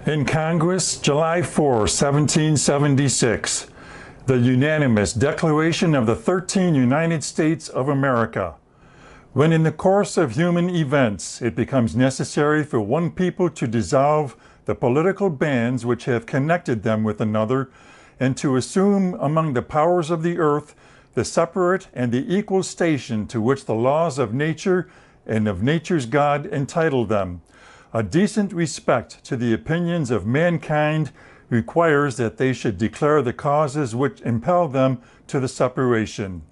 In Congress, July 4, 1776, the unanimous Declaration of the 13 United States of America. When in the course of human events it becomes necessary for one people to dissolve the political bands which have connected them with another, and to assume among the powers of the earth the separate and the equal station to which the laws of nature and of nature's God entitle them, a decent respect to the opinions of mankind requires that they should declare the causes which impel them to the separation.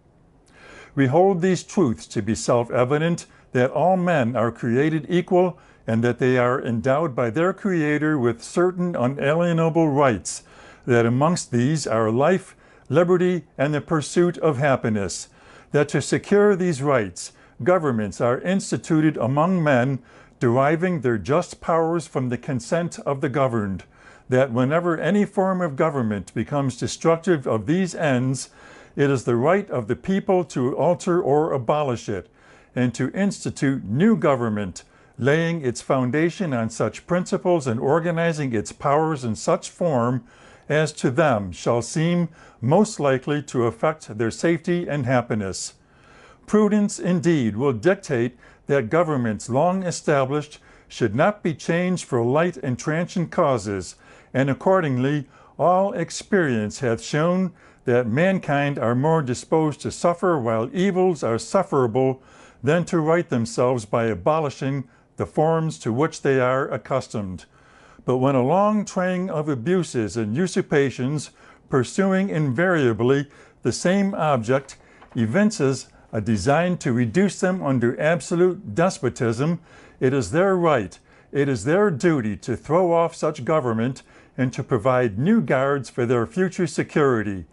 We hold these truths to be self-evident, that all men are created equal, and that they are endowed by their Creator with certain unalienable rights, that amongst these are life, liberty, and the pursuit of happiness, that to secure these rights, governments are instituted among men, deriving their just powers from the consent of the governed, that whenever any form of government becomes destructive of these ends, it is the right of the people to alter or abolish it, and to institute new government, laying its foundation on such principles and organizing its powers in such form as to them shall seem most likely to affect their safety and happiness. Prudence, indeed, will dictate that governments long established should not be changed for light and transient causes, and accordingly all experience hath shown that mankind are more disposed to suffer while evils are sufferable than to right themselves by abolishing the forms to which they are accustomed. But when a long train of abuses and usurpations, pursuing invariably the same object, evinces a design to reduce them under absolute despotism, it is their right, it is their duty to throw off such government and to provide new guards for their future security.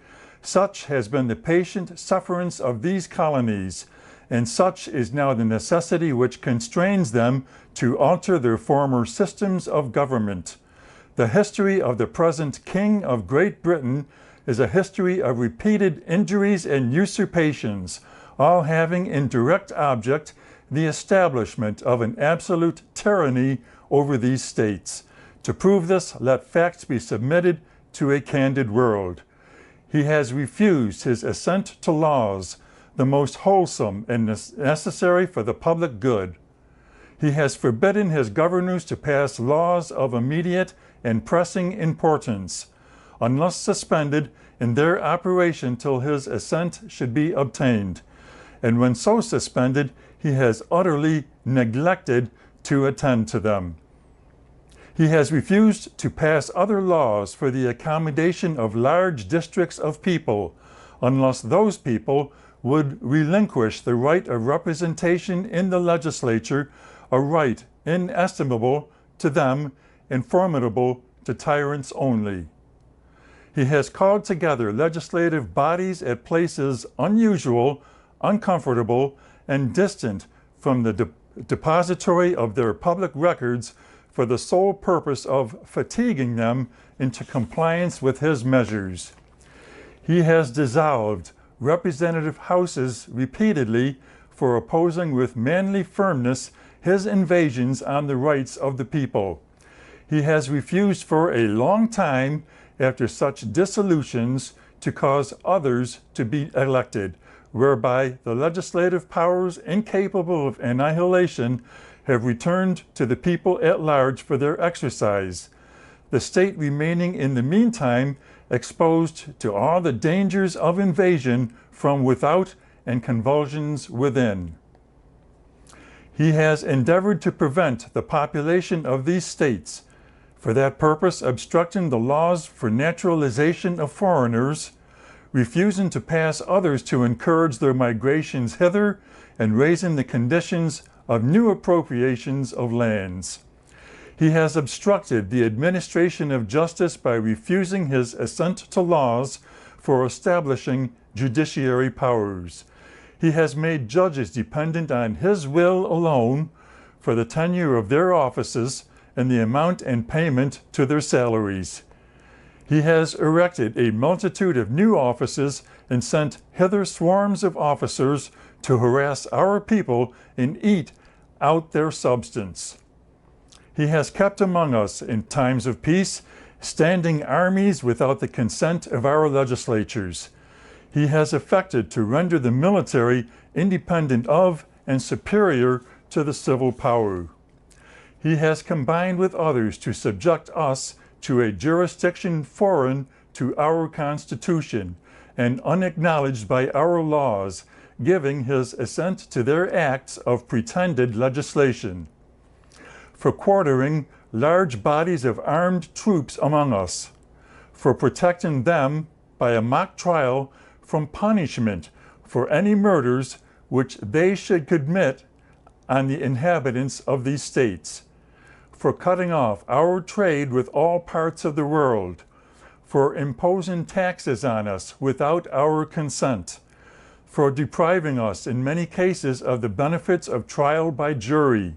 Such has been the patient sufferance of these colonies, and such is now the necessity which constrains them to alter their former systems of government. The history of the present King of Great Britain is a history of repeated injuries and usurpations, all having in direct object the establishment of an absolute tyranny over these states. To prove this, let facts be submitted to a candid world. He has refused his assent to laws, the most wholesome and necessary for the public good. He has forbidden his governors to pass laws of immediate and pressing importance, unless suspended in their operation till his assent should be obtained. And when so suspended, he has utterly neglected to attend to them. He has refused to pass other laws for the accommodation of large districts of people, unless those people would relinquish the right of representation in the legislature, a right inestimable to them and formidable to tyrants only. He has called together legislative bodies at places unusual, uncomfortable, and distant from the depository of their public records for the sole purpose of fatiguing them into compliance with his measures. He has dissolved representative houses repeatedly for opposing with manly firmness his invasions on the rights of the people. He has refused for a long time, after such dissolutions, to cause others to be elected, whereby the legislative powers incapable of annihilation have returned to the people at large for their exercise, the state remaining in the meantime exposed to all the dangers of invasion from without and convulsions within. He has endeavored to prevent the population of these states, for that purpose obstructing the laws for naturalization of foreigners, refusing to pass others to encourage their migrations hither, and raising the conditions of new appropriations of lands. He has obstructed the administration of justice by refusing his assent to laws for establishing judiciary powers. He has made judges dependent on his will alone for the tenure of their offices and the amount and payment to their salaries. He has erected a multitude of new offices and sent hither swarms of officers to harass our people and eat out their substance. He has kept among us in times of peace standing armies without the consent of our legislatures. He has effected to render the military independent of and superior to the civil power. He has combined with others to subject us to a jurisdiction foreign to our Constitution and unacknowledged by our laws, giving his assent to their acts of pretended legislation. For quartering large bodies of armed troops among us, for protecting them by a mock trial from punishment for any murders which they should commit on the inhabitants of these states, for cutting off our trade with all parts of the world, for imposing taxes on us without our consent, for depriving us in many cases of the benefits of trial by jury,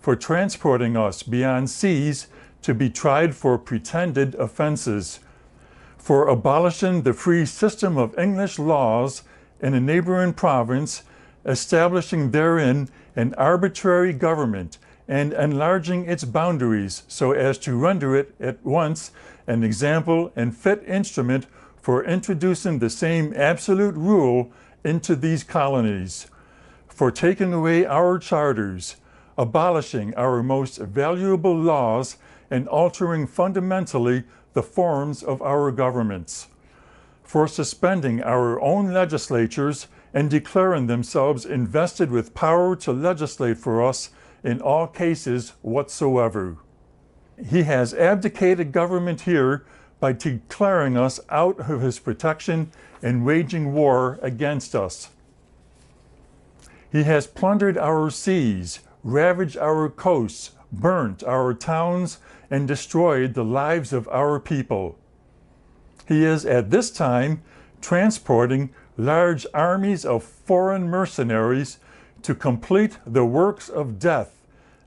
for transporting us beyond seas to be tried for pretended offenses, for abolishing the free system of English laws in a neighboring province, establishing therein an arbitrary government, and enlarging its boundaries so as to render it at once an example and fit instrument for introducing the same absolute rule into these colonies, for taking away our charters, abolishing our most valuable laws, and altering fundamentally the forms of our governments, for suspending our own legislatures and declaring themselves invested with power to legislate for us in all cases whatsoever. He has abdicated government here by declaring us out of his protection and waging war against us. He has plundered our seas, ravaged our coasts, burnt our towns, and destroyed the lives of our people. He is at this time transporting large armies of foreign mercenaries to complete the works of death,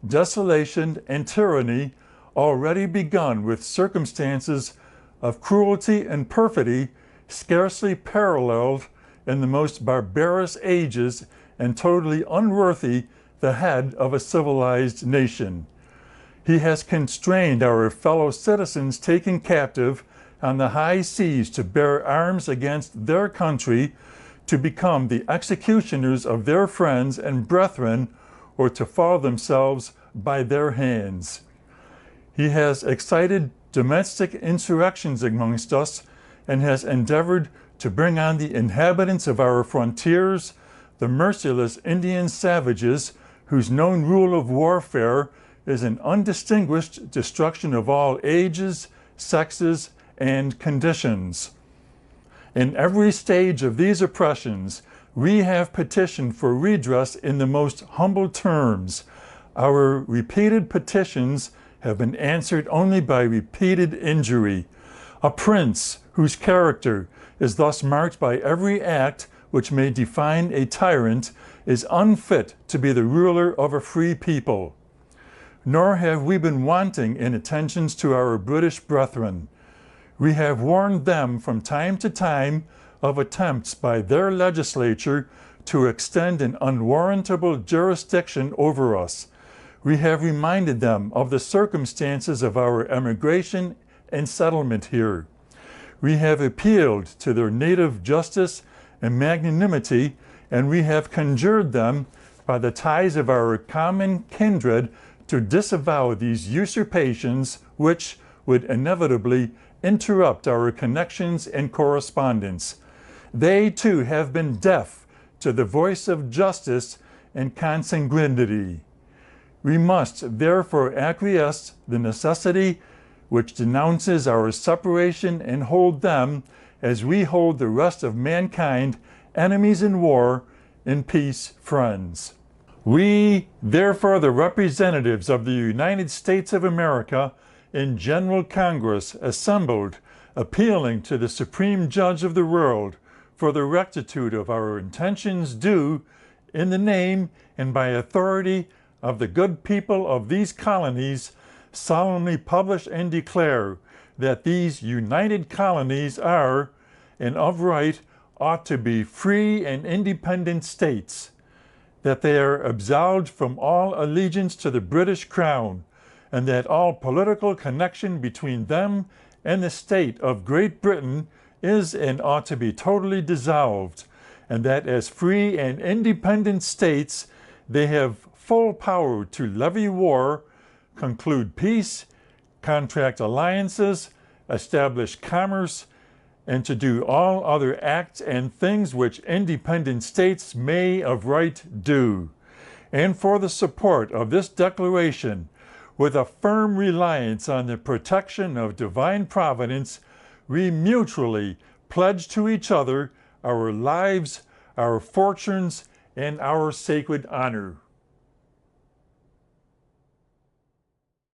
desolation, and tyranny already begun with circumstances of cruelty and perfidy scarcely paralleled in the most barbarous ages and totally unworthy the head of a civilized nation. He has constrained our fellow citizens taken captive on the high seas to bear arms against their country, to become the executioners of their friends and brethren, or to fall themselves by their hands. He has excited domestic insurrections amongst us and has endeavored to bring on the inhabitants of our frontiers the merciless Indian savages whose known rule of warfare is an undistinguished destruction of all ages, sexes, and conditions. In every stage of these oppressions, we have petitioned for redress in the most humble terms. Our repeated petitions have been answered only by repeated injury. A prince whose character is thus marked by every act which may define a tyrant is unfit to be the ruler of a free people. Nor have we been wanting in attentions to our British brethren. We have warned them from time to time of attempts by their legislature to extend an unwarrantable jurisdiction over us. We have reminded them of the circumstances of our emigration and settlement here. We have appealed to their native justice and magnanimity, and we have conjured them by the ties of our common kindred to disavow these usurpations which would inevitably interrupt our connections and correspondence. They too have been deaf to the voice of justice and consanguinity. We must therefore acquiesce the necessity which denounces our separation and hold them, as we hold the rest of mankind, enemies in war, in peace, friends. We, therefore, the representatives of the United States of America in General Congress assembled, appealing to the Supreme Judge of the world for the rectitude of our intentions, do, in the name and by authority of the good people of these colonies, solemnly publish and declare that these united colonies are, and of right ought to be, free and independent states, that they are absolved from all allegiance to the British Crown, and that all political connection between them and the state of Great Britain is and ought to be totally dissolved, and that as free and independent states they have full power to levy war, conclude peace, contract alliances, establish commerce, and to do all other acts and things which independent states may of right do. And for the support of this declaration, with a firm reliance on the protection of divine providence, we mutually pledge to each other our lives, our fortunes, and our sacred honor.